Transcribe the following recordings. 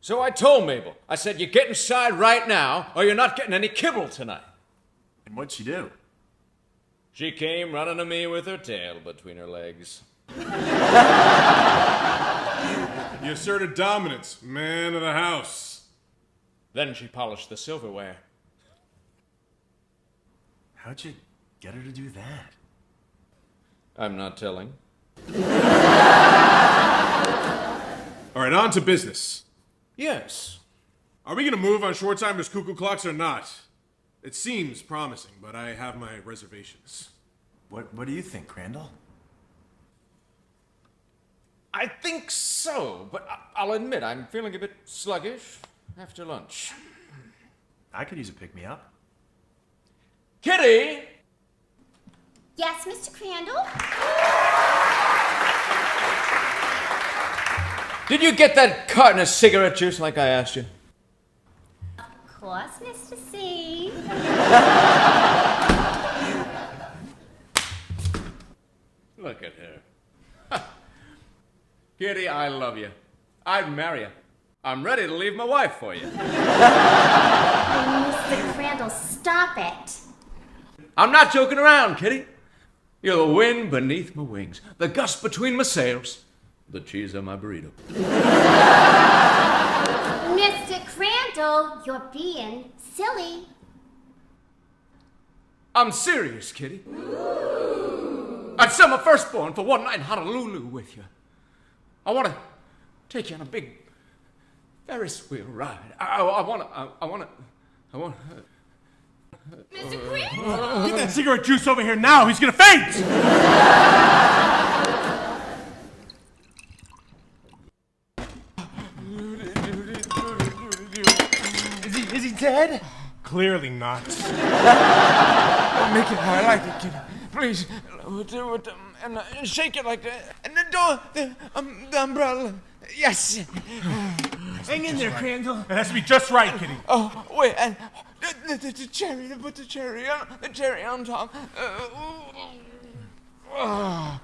So I told Mabel, I said, you get inside right now, or you're not getting any kibble tonight. And what'd she do? She came running to me with her tail between her legs. You asserted dominance, man of the house. Then she polished the silverware. How'd you get her to do that? I'm not telling. All right, on to business. Yes. Are we gonna move on Schwartzheimer's cuckoo clocks or not? It seems promising, but I have my reservations. What do you think, Crandle? I think so, but I'll admit I'm feeling a bit sluggish after lunch. I could use a pick-me-up. Kitty! Yes, Mr. Crandle? Did you get that carton of cigarette juice like I asked you? Of course, Mr. C. Look at her. Kitty, I love you. I'd marry you. I'm ready to leave my wife for you. Oh, Mr. Crandle, stop it. I'm not joking around, Kitty. You're the wind beneath my wings, the gust between my sails, the cheese on my burrito. Mr. Crandle, you're being silly. I'm serious, Kitty. I'd sell my firstborn for one night in Honolulu with you. I want to take you on a big Ferris wheel ride. I want to. Mr. Crandle? Get that cigarette juice over here now. He's gonna faint. Is he dead? Clearly not. Make it how I like it, kid. Please. And shake it like that. And the door, the umbrella. Yes. Hang in there, Crandle. It has to be just right, Kitty. Oh, wait, and the cherry, put the cherry on top. All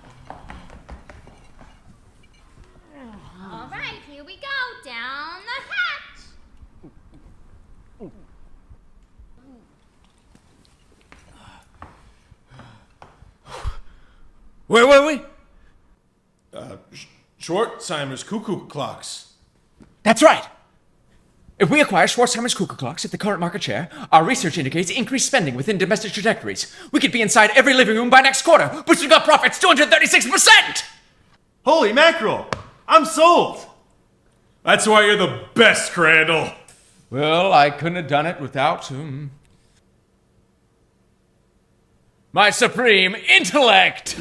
right, here we go. Down the hatch. Where were we? Schwartzheimer's cuckoo clocks. That's right. If we acquire Schwartzheimer's cuckoo clocks at the current market share, our research indicates increased spending within domestic trajectories. We could be inside every living room by next quarter, boosting up profits 236%! Holy mackerel! I'm sold! That's why you're the best, Crandle. Well, I couldn't have done it without my supreme intellect.